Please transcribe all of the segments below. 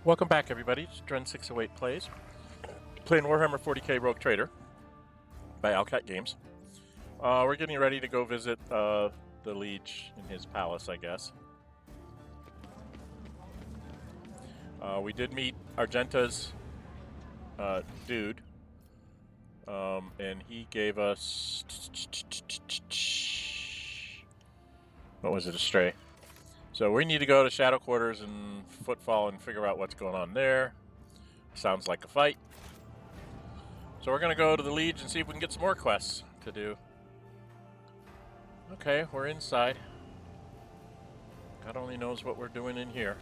Welcome back, everybody. It's Dren608 Plays. Playing Warhammer 40k Rogue Trader by Owlcat Games. We're getting ready to go visit the Liege in his palace, I guess. We did meet Argenta's dude, and he gave us... What was it? A stray. So we need to go to Shadow Quarters and Footfall and figure out what's going on there. Sounds like a fight. So we're going to go to the Liege and see if we can get some more quests to do. Okay, we're inside. God only knows what we're doing in here.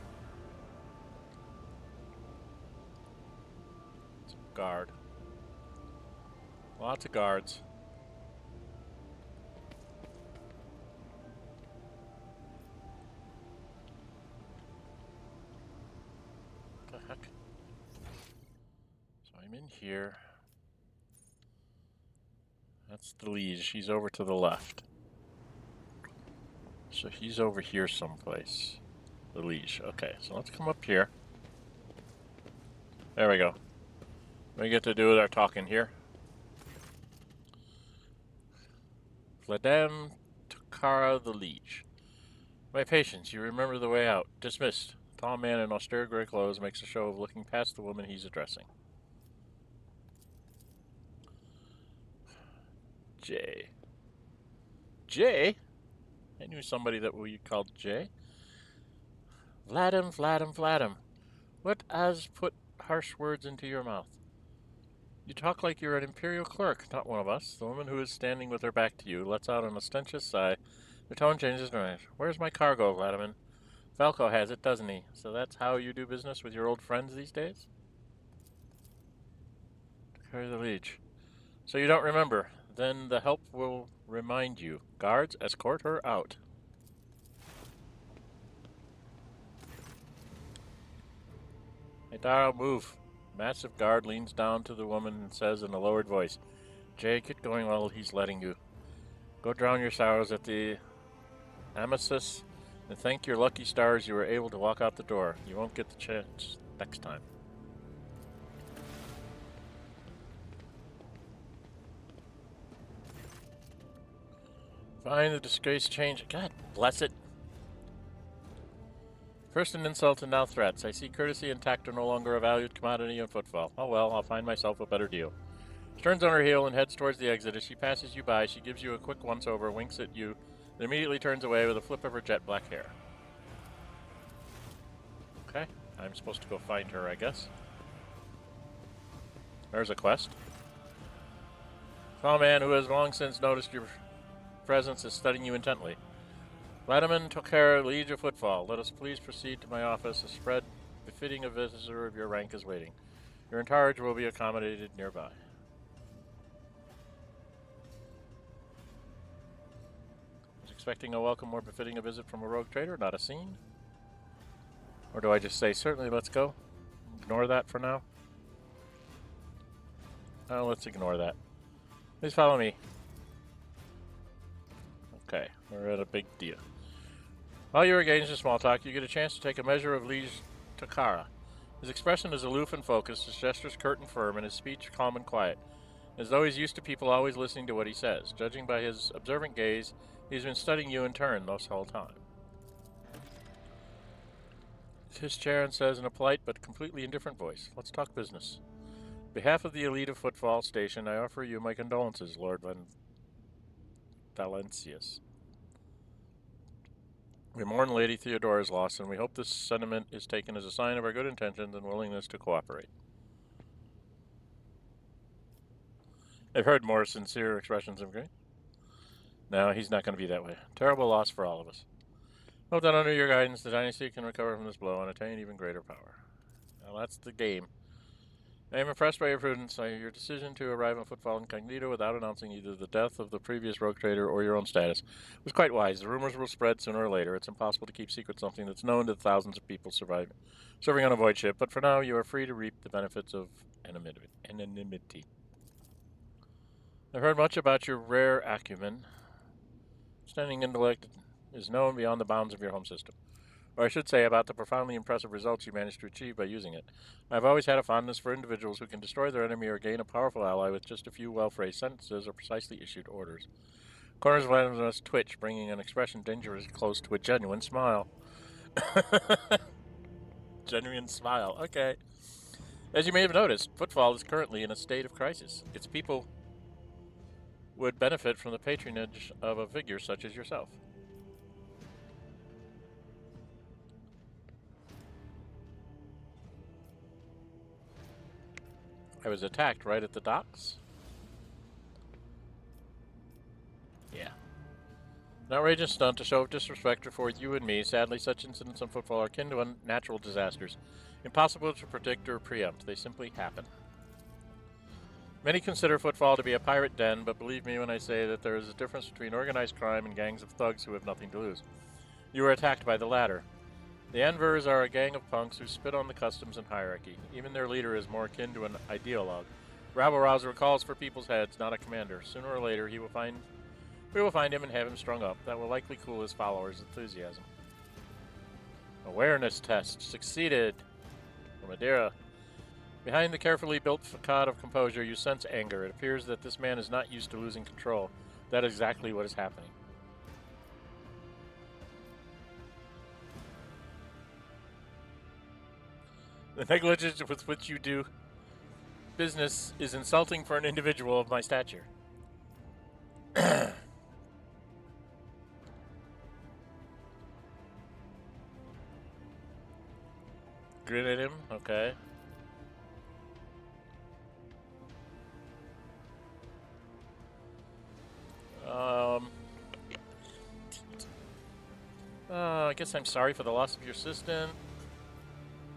It's a guard. Lots of guards. What the heck? So I'm in here. That's the Liege. He's over to the left. So he's over here someplace. The Liege. Okay, so let's come up here. There we go. We get to do our talking here. Vladaym Tocara, the Liege. My patience, you remember the way out. Dismissed. Tall man in austere gray clothes makes a show of looking past the woman he's addressing. Jay. Jay? I knew somebody that we called Jay. Vladaym. What has put harsh words into your mouth? You talk like you're an Imperial clerk, not one of us. The woman who is standing with her back to you lets out an ostentatious sigh. Her tone changes dramatically. Where's my cargo, Vladaym? Falco has it, doesn't he? So that's how you do business with your old friends these days? Carry the Liege. So you don't remember. Then the help will remind you. Guards, escort her out. Idira, move. Massive guard leans down to the woman and says in a lowered voice, Jay, get going while he's letting you. Go drown your sorrows at the Amasis and thank your lucky stars you were able to walk out the door. You won't get the chance next time. Find the disgrace change. God bless it. First an insult and now threats. I see courtesy and tact are no longer a valued commodity in Footfall. Oh well, I'll find myself a better deal. She turns on her heel and heads towards the exit. As she passes you by, she gives you a quick once-over, winks at you, then immediately turns away with a flip of her jet black hair. Okay, I'm supposed to go find her, I guess. There's a quest. Tall man who has long since noticed your presence is studying you intently. Vladaym Tocara, Liege of Footfall, let us please proceed to my office. A spread befitting a visitor of your rank is waiting. Your entourage will be accommodated nearby. Was expecting a welcome more befitting a visit from a rogue trader, not a scene? Or do I just say, certainly, let's go? Ignore that for now? Oh, let's ignore that. Please follow me. Okay, we're at a big deal. While you're engaged in small talk, you get a chance to take a measure of Liege Tocara. His expression is aloof and focused, his gestures curt and firm, and his speech calm and quiet, as though he's used to people always listening to what he says. Judging by his observant gaze, he's been studying you in turn this whole time. His chair and says in a polite but completely indifferent voice, let's talk business. On behalf of the elite of Footfall Station, I offer you my condolences, Lord Valencius. We mourn Lady Theodora's loss, and we hope this sentiment is taken as a sign of our good intentions and willingness to cooperate. I've heard more sincere expressions of grief. No, he's not going to be that way. Terrible loss for all of us. Hope that under your guidance, the dynasty can recover from this blow and attain even greater power. Now, that's the game. I am impressed by your prudence. Your decision to arrive on Footfall incognito without announcing either the death of the previous rogue trader or your own status was quite wise. The rumors will spread sooner or later. It's impossible to keep secret something that's known to thousands of people serving on a void ship, but for now you are free to reap the benefits of anonymity. I've heard much about your rare acumen. Standing intellect is known beyond the bounds of your home system. Or I should say, about the profoundly impressive results you managed to achieve by using it. I've always had a fondness for individuals who can destroy their enemy or gain a powerful ally with just a few well-phrased sentences or precisely issued orders. Corners of us twitch, bringing an expression dangerously close to a genuine smile. Genuine smile, okay. As you may have noticed, Footfall is currently in a state of crisis. Its people would benefit from the patronage of a figure such as yourself. I was attacked right at the docks. Yeah. An outrageous stunt, a show of disrespect for you and me. Sadly, such incidents on Footfall are akin to natural disasters. Impossible to predict or preempt. They simply happen. Many consider Footfall to be a pirate den, but believe me when I say that there is a difference between organized crime and gangs of thugs who have nothing to lose. You were attacked by the latter. The Anvers are a gang of punks who spit on the customs and hierarchy. Even their leader is more akin to an ideologue. Rabble-rouser calls for people's heads, not a commander. Sooner or later, we will find him and have him strung up. That will likely cool his followers' enthusiasm. Awareness test succeeded. From Idira. Behind the carefully built facade of composure, you sense anger. It appears that this man is not used to losing control. That is exactly what is happening. The negligence with which you do business is insulting for an individual of my stature. Grin at him? Okay. I guess I'm sorry for the loss of your assistant.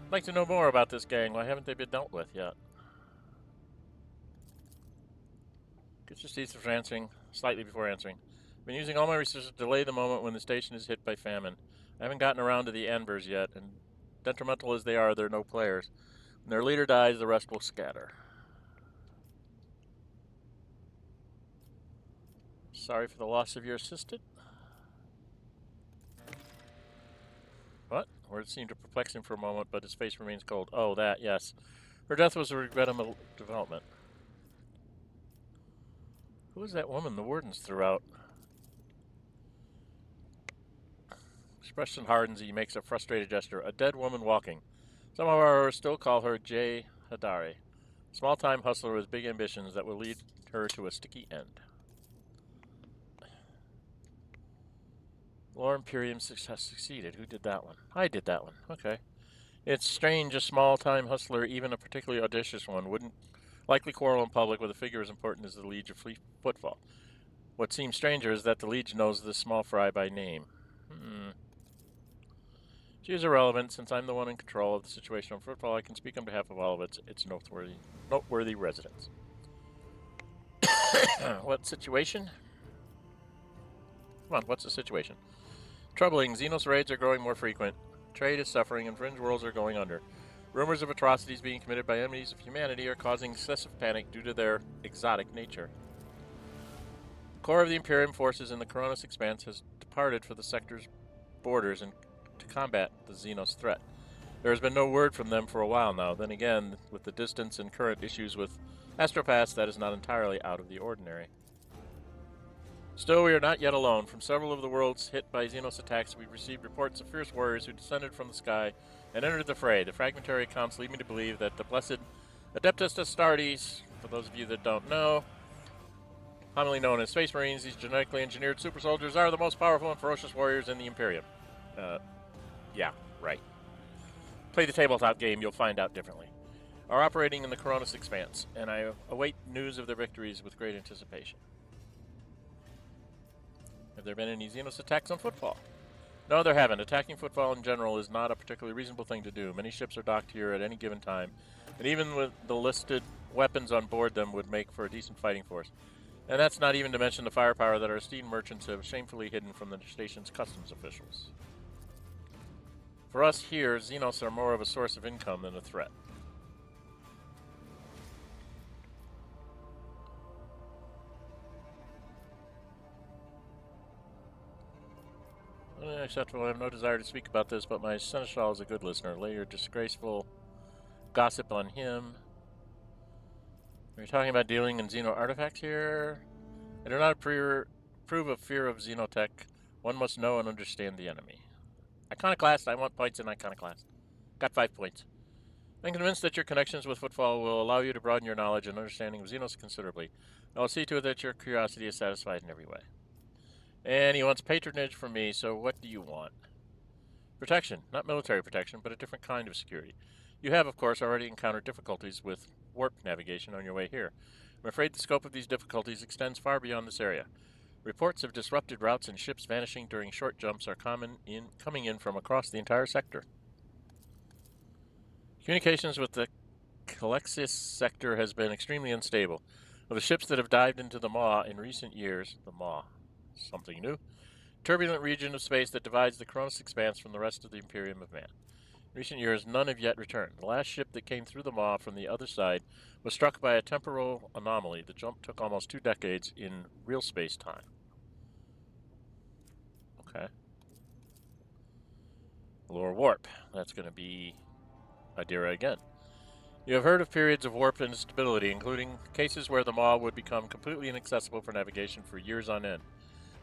I'd like to know more about this gang. Why haven't they been dealt with yet? Get your seats for answering, slightly before answering. I've been using all my research to delay the moment when the station is hit by famine. I haven't gotten around to the Anvers yet, and detrimental as they are, they're no players. When their leader dies, the rest will scatter. Sorry for the loss of your assistant. What? Words seemed to perplex him for a moment, but his face remains cold. Oh, that, yes. Her death was a regrettable development. Who is that woman the wardens threw out? Expression hardens. He makes a frustrated gesture. A dead woman walking. Some of our still call her J. Hadari. Small-time hustler with big ambitions that will lead her to a sticky end. Lore Imperium success succeeded. Who did that one? I did that one. Okay. It's strange a small-time hustler, even a particularly audacious one, wouldn't likely quarrel in public with a figure as important as the Liege of Footfall. What seems stranger is that the Liege knows this small fry by name. She is irrelevant. Since I'm the one in control of the situation on Footfall, I can speak on behalf of all of its noteworthy residents. What situation? Come on, what's the situation? Troubling. Xenos raids are growing more frequent. Trade is suffering, and fringe worlds are going under. Rumors of atrocities being committed by enemies of humanity are causing excessive panic due to their exotic nature. The core of the Imperium forces in the Koronus Expanse has departed for the sector's borders and to combat the Xenos threat. There has been no word from them for a while now. Then again, with the distance and current issues with astropaths, that is not entirely out of the ordinary. Still, we are not yet alone. From several of the worlds hit by Xenos attacks, we've received reports of fierce warriors who descended from the sky and entered the fray. The fragmentary accounts lead me to believe that the blessed Adeptus Astartes, for those of you that don't know, commonly known as Space Marines, these genetically engineered super soldiers are the most powerful and ferocious warriors in the Imperium. Yeah, right. Play the tabletop game, you'll find out differently. Are operating in the Koronus Expanse, and I await news of their victories with great anticipation. Have there been any Xenos attacks on Footfall? No, there haven't. Attacking Footfall in general is not a particularly reasonable thing to do. Many ships are docked here at any given time, and even with the listed weapons on board them would make for a decent fighting force. And that's not even to mention the firepower that our esteemed merchants have shamefully hidden from the station's customs officials. For us here, Xenos are more of a source of income than a threat. acceptable. I have no desire to speak about this, but my seneschal is a good listener. Lay your disgraceful gossip on him. Are you talking about dealing in Xeno artifacts here? I do not approve of fear of Xenotech. One must know and understand the enemy. Iconoclast, I want points in Iconoclast. Got 5 points. I'm convinced that your connections with Footfall will allow you to broaden your knowledge and understanding of Xenos considerably. I will see to it that your curiosity is satisfied in every way. And he wants patronage from me, so what do you want? Protection. Not military protection, but a different kind of security. You have, of course, already encountered difficulties with warp navigation on your way here. I'm afraid the scope of these difficulties extends far beyond this area. Reports of disrupted routes and ships vanishing during short jumps are coming in from across the entire sector. Communications with the Calexis sector has been extremely unstable. Of the ships that have dived into the Maw in recent years, the Maw, something new, turbulent region of space that divides the Koronus Expanse from the rest of the Imperium of Man. In recent years, none have yet returned. The last ship that came through the Maw from the other side was struck by a temporal anomaly. The jump took almost 2 decades in real space-time. Okay. Lower warp. That's going to be Idira again. You have heard of periods of warp instability, including cases where the Maw would become completely inaccessible for navigation for years on end,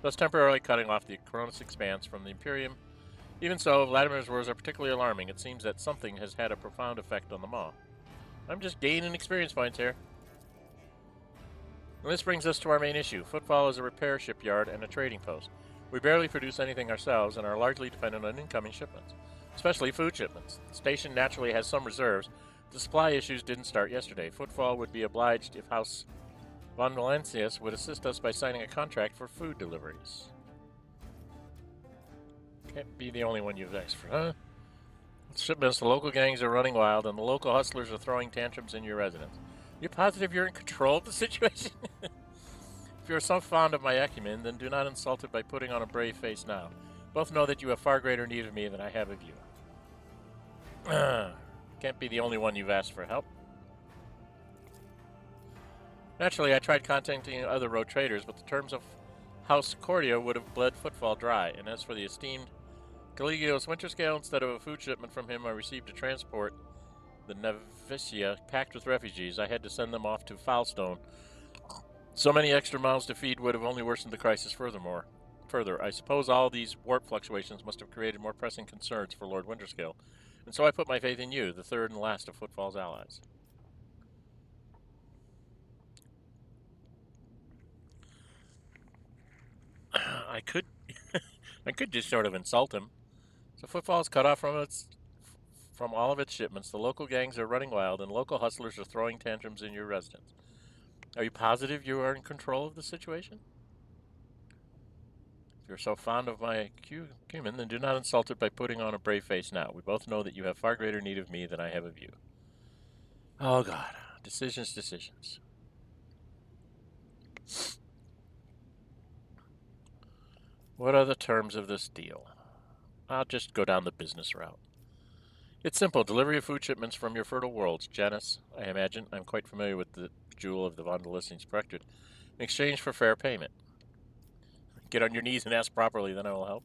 thus temporarily cutting off the Koronus Expanse from the Imperium. Even so, Vladimir's words are particularly alarming. It seems that something has had a profound effect on the Maw. I'm just gaining experience points here. And this brings us to our main issue. Footfall is a repair shipyard and a trading post. We barely produce anything ourselves and are largely dependent on incoming shipments, especially food shipments. The station naturally has some reserves. The supply issues didn't start yesterday. Footfall would be obliged if House Von Valencius would assist us by signing a contract for food deliveries. Can't be the only one you've asked for, huh? Shipments, the local gangs are running wild, and the local hustlers are throwing tantrums in your residence. You're positive you're in control of the situation? If you're so fond of my acumen, then do not insult it by putting on a brave face now. Both know that you have far greater need of me than I have of you. Can't be the only one you've asked for help. Naturally, I tried contacting other road traders, but the terms of House Cordia would have bled Footfall dry, and as for the esteemed Galigio's Winterscale, instead of a food shipment from him, I received a transport, the Navicia, packed with refugees. I had to send them off to Foulstone. So many extra miles to feed would have only worsened the crisis further. I suppose all these warp fluctuations must have created more pressing concerns for Lord Winterscale, and so I put my faith in you, the third and last of Footfall's allies. I could just sort of insult him. So Footfall's cut off from all of its shipments. The local gangs are running wild, and local hustlers are throwing tantrums in your residence. Are you positive you are in control of the situation? If you're so fond of my acumen, then do not insult it by putting on a brave face now. We both know that you have far greater need of me than I have of you. Oh, God. Decisions. What are the terms of this deal? I'll just go down the business route. It's simple. Delivery of food shipments from your fertile worlds. Janus, I imagine. I'm quite familiar with the jewel of the Von Delissing's Protectorate. In exchange for fair payment. Get on your knees and ask properly, then I will help.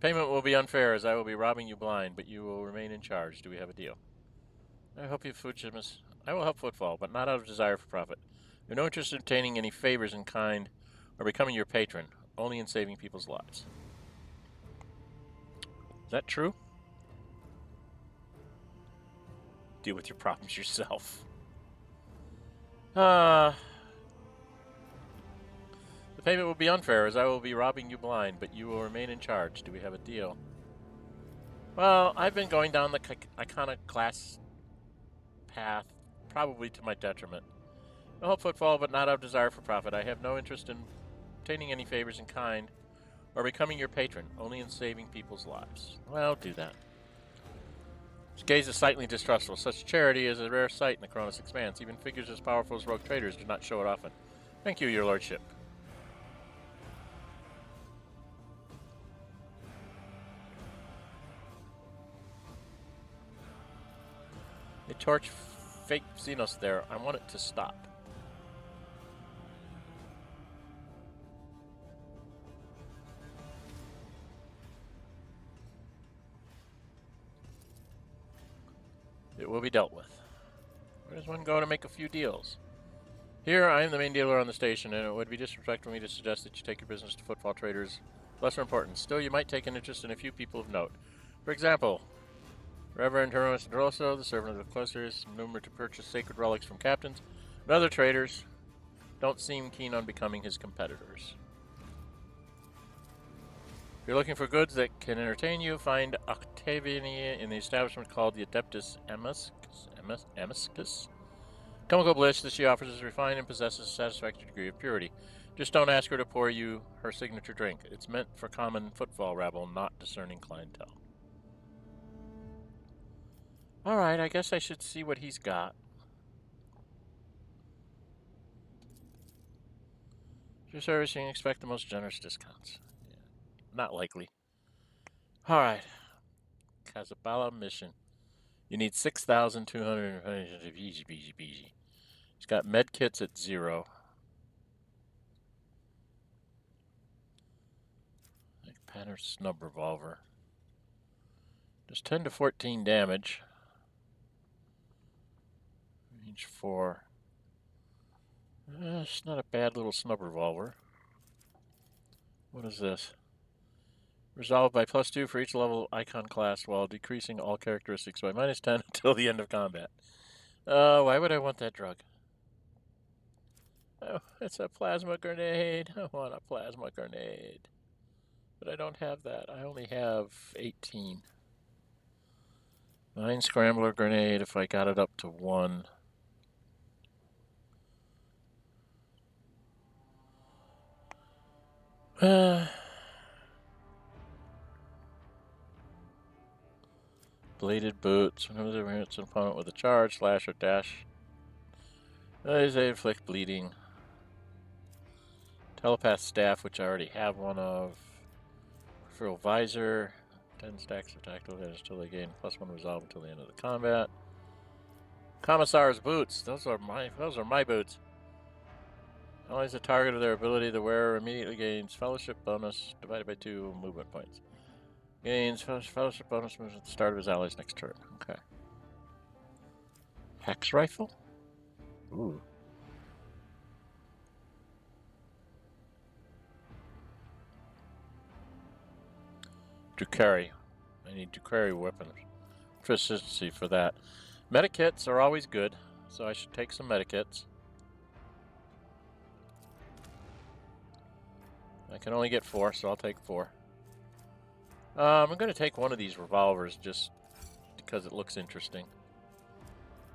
Payment will be unfair, as I will be robbing you blind, but you will remain in charge. Do we have a deal? I hope you food shipments. I will help Footfall, but not out of desire for profit. I have no interest in obtaining any favors in kind or becoming your patron, only in saving people's lives. Is that true? Deal with your problems yourself. The payment will be unfair, as I will be robbing you blind, but you will remain in charge. Do we have a deal? Well, I've been going down the iconoclast path, probably to my detriment. I hope Footfall, but not out of desire for profit. I have no interest in obtaining any favors in kind or becoming your patron, only in saving people's lives. Well, do that. His gaze is slightly distrustful. Such charity is a rare sight in the Koronus Expanse. Even figures as powerful as rogue traders do not show it often. Thank you, your lordship. They torch fake Xenos there. I want it to stop. it will be dealt with. Where does one go to make a few deals? Here, I am the main dealer on the station, and it would be disrespectful of me to suggest that you take your business to footfall traders. Lesser important. Still, you might take an interest in a few people of note. For example, Reverend Koronus Expanse, the servant of the clusters, rumored to purchase sacred relics from captains, but other traders don't seem keen on becoming his competitors. If you're looking for goods that can entertain you, find Octavian in the establishment called the Adeptus Amicus. Chemical bliss that she offers is refined and possesses a satisfactory degree of purity. Just don't ask her to pour you her signature drink. It's meant for common footfall rabble, not discerning clientele. Alright, I guess I should see what he's got. For your service, you can expect the most generous discounts. Yeah, not likely. Alright. Casabala mission. You need 6,200. Easy. He's got med kits at 0. Pattern snub revolver. Does 10 to 14 damage. Range 4. It's not a bad little snub revolver. What is this? Resolved by +2 for each level icon class while decreasing all characteristics by -10 until the end of combat. Why would I want that drug? Oh, it's a plasma grenade. I want a plasma grenade. But I don't have that. I only have 18. 9 scrambler grenade if I got it up to 1. Bladed boots. Whenever it hits an opponent with a charge, slash, or dash, they inflict bleeding. Telepath staff, which I already have one of. Peripheral visor. 10 stacks of tactical damage until they gain +1 resolve until the end of the combat. Commissar's boots. Those are my boots. Always the target of their ability, the wearer immediately gains fellowship bonus divided by 2 movement points. Gains fellowship bonus moves at the start of his ally's next turn. Okay. Hex rifle? Ooh. Tocara. I need Tocara weapons. Proficiency for that. Medikits are always good, so I should take some medikits. I can only get 4, so I'll take 4. I'm going to take one of these revolvers just because it looks interesting.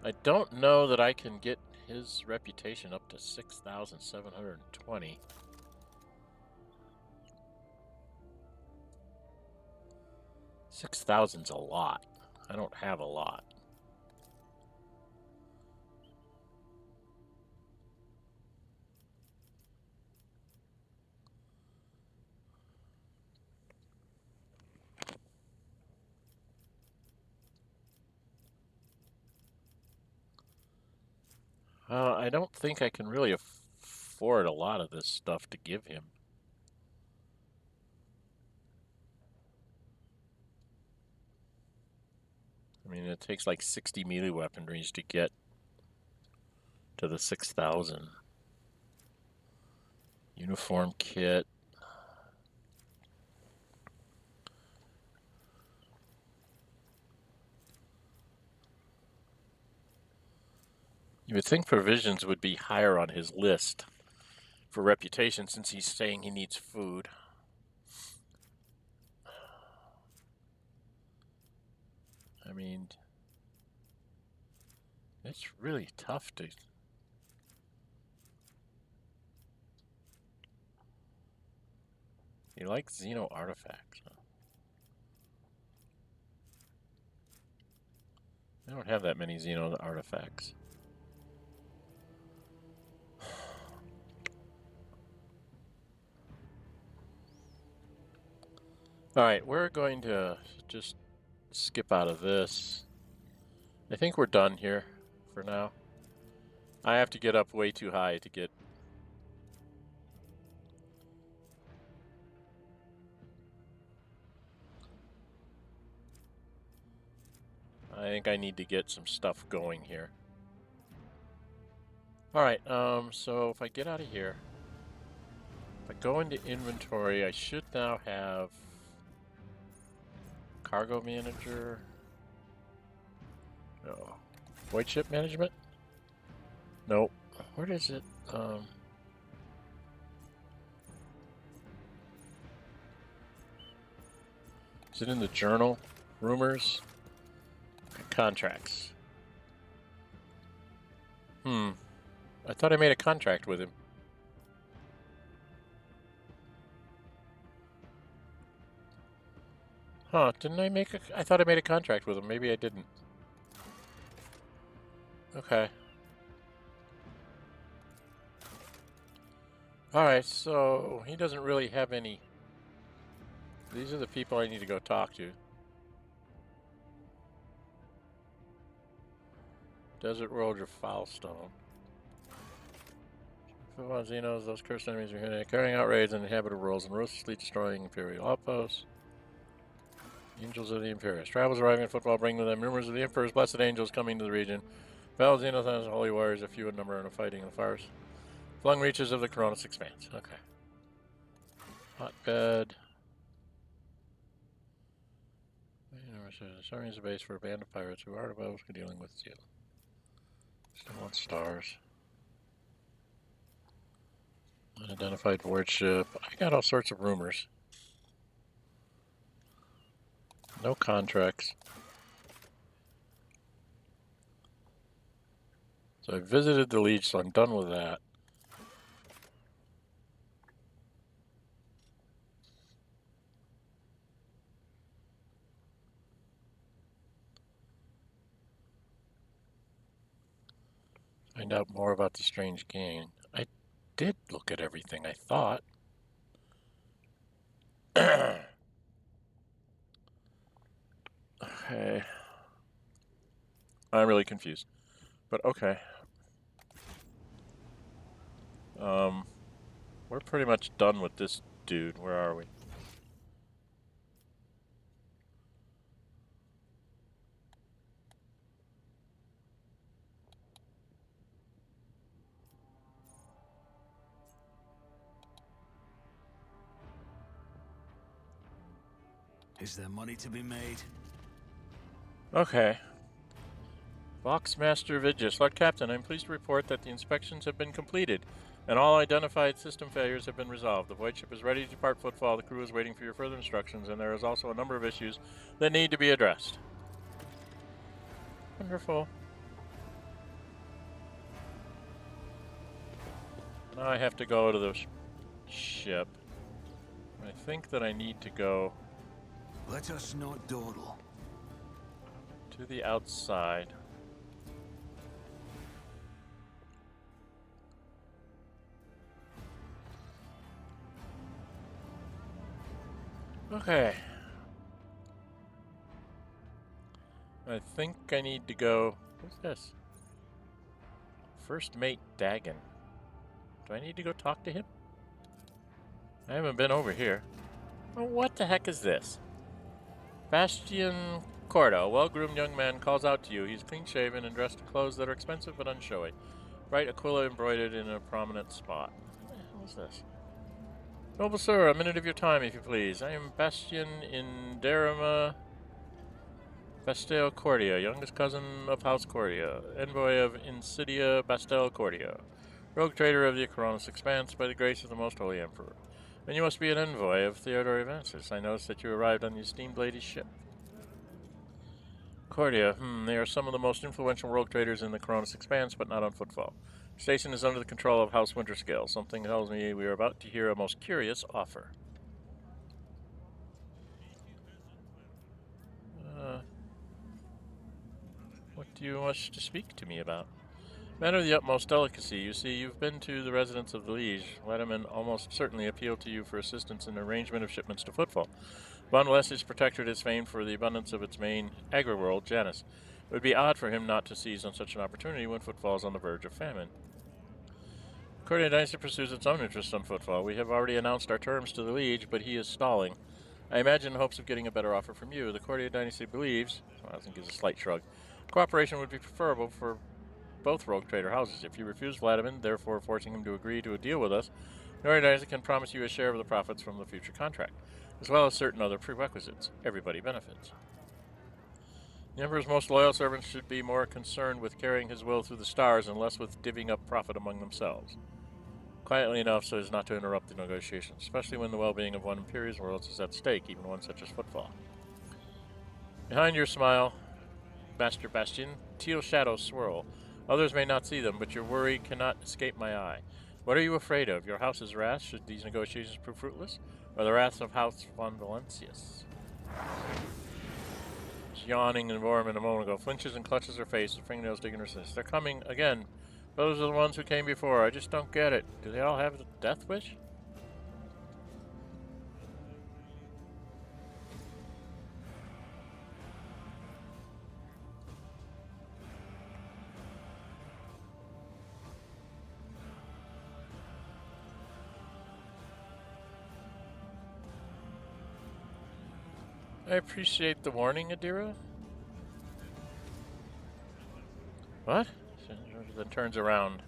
I don't know that I can get his reputation up to 6,720. $6,000's a lot. I don't have a lot. I don't think I can really afford a lot of this stuff to give him. I mean, it takes like 60 melee weaponries to get to the 6,000. Uniform kit. You would think provisions would be higher on his list for reputation since he's saying he needs food. I mean, it's really tough to... You like Xeno artifacts, huh? I don't have that many Xeno artifacts. Alright, we're going to just skip out of this. I think we're done here for now. I have to get up way too high to get... I think I need to get some stuff going here. Alright, so if I get out of here, if I go into inventory, I should now have cargo manager. No. Void ship management? Nope. Where is it? Is it in the journal? Rumors? Contracts. I thought I made a contract with him. Huh, didn't I make a... I thought I made a contract with him. Maybe I didn't. Okay. Alright, so he doesn't really have any... These are the people I need to go talk to. Desert World or Foulstone. Xenos, those cursed enemies are here, carrying out raids on inhabited worlds and ruthlessly destroying Imperial outposts. Angels of the Imperius. Travels arriving at Footfall, bringing with them rumors of the Emperor's blessed angels coming to the region. Battle Xenos and holy warriors, a few in number, and a fighting in the fires. Flung reaches of the Koronus Expanse. Okay. Hotbed. Serving as a base for a band of pirates who are above dealing with steel. Still want stars. Unidentified warship. I got all sorts of rumors. No contracts. So I visited the Liege, so I'm done with that. Find out more about the strange gang. I did look at everything, I thought. Okay. I'm really confused. But okay. We're pretty much done with this dude. Where are we? Is there money to be made? Okay. Vox Master Vigis. Lord Captain, I'm pleased to report that the inspections have been completed, and all identified system failures have been resolved. The void ship is ready to depart Footfall. The crew is waiting for your further instructions, and there is also a number of issues that need to be addressed. Wonderful. Now I have to go to the ship. I think that I need to go... Let us not dawdle. To the outside. Okay. I think I need to go... What's this? First Mate Dagon. Do I need to go talk to him? I haven't been over here. Oh, what the heck is this? Bastian Chorda, a well-groomed young man, calls out to you. He's clean-shaven and dressed in clothes that are expensive but unshowy. Bright aquila embroidered in a prominent spot. What is this? Noble sir, a minute of your time, if you please. I am Bastian Idira Bastel Cordia, youngest cousin of House Cordia, envoy of Insidia Bastel Cordia, rogue trader of the Koronus Expanse by the grace of the Most Holy Emperor. Then you must be an envoy of Theodore Evansis. I noticed that you arrived on the esteemed lady's ship. Cordia, they are some of the most influential rogue traders in the Koronus Expanse, but not on Footfall. Station is under the control of House Winterscale. Something tells me we are about to hear a most curious offer. What do you wish to speak to me about? Matter of the utmost delicacy. You see, you've been to the residence of the Liege. Letterman almost certainly appealed to you for assistance in the arrangement of shipments to Footfall. Von Wesse's protectorate is famed for the abundance of its main agri-world, Janus. It would be odd for him not to seize on such an opportunity when Footfall is on the verge of famine. Cordia Dynasty pursues its own interests on Footfall. We have already announced our terms to the Liege, but he is stalling. I imagine in hopes of getting a better offer from you. The Chorda dynasty believes, I think gives a slight shrug, cooperation would be preferable for both rogue trader houses. If you refuse Vladaym, therefore forcing him to agree to a deal with us, the Chorda dynasty can promise you a share of the profits from the future contract, as well as certain other prerequisites. Everybody benefits. The Emperor's most loyal servants should be more concerned with carrying his will through the stars and less with divvying up profit among themselves. Quietly enough so as not to interrupt the negotiations, especially when the well-being of one Imperium's worlds is at stake, even one such as Footfall. Behind your smile, Master Bastian, teal shadows swirl. Others may not see them, but your worry cannot escape my eye. What are you afraid of? Your house's wrath, should these negotiations prove fruitless? Or the wrath of House von Valencius? Yawning and warm a moment ago, flinches and clutches her face, her fingernails digging her wrists. They're coming again. Those are the ones who came before. I just don't get it. Do they all have the death wish? I appreciate the warning, Idira. What? Then turns around.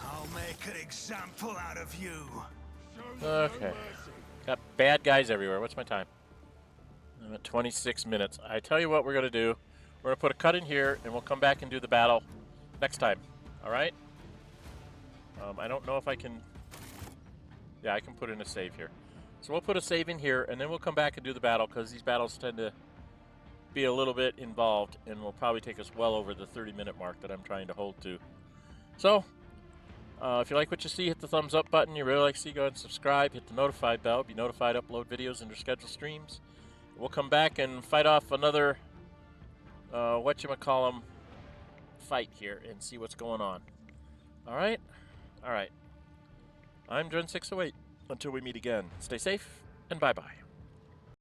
I'll make an example out of you. Okay. Got bad guys everywhere. What's my time? I'm at 26 minutes. I tell you what we're going to do. We're going to put a cut in here, and we'll come back and do the battle next time. All right? I don't know if I can... Yeah, I can put in a save here. So we'll put a save in here, and then we'll come back and do the battle, because these battles tend to be a little bit involved, and will probably take us well over the 30-minute mark that I'm trying to hold to. So, if you like what you see, hit the thumbs up button. You really like to see, go ahead and subscribe. Hit the notified bell. Be notified, upload videos into scheduled streams. We'll come back and fight off another... whatchamacallem fight here and see what's going on. Alright? Alright. I'm Dren608. Until we meet again, stay safe and bye-bye.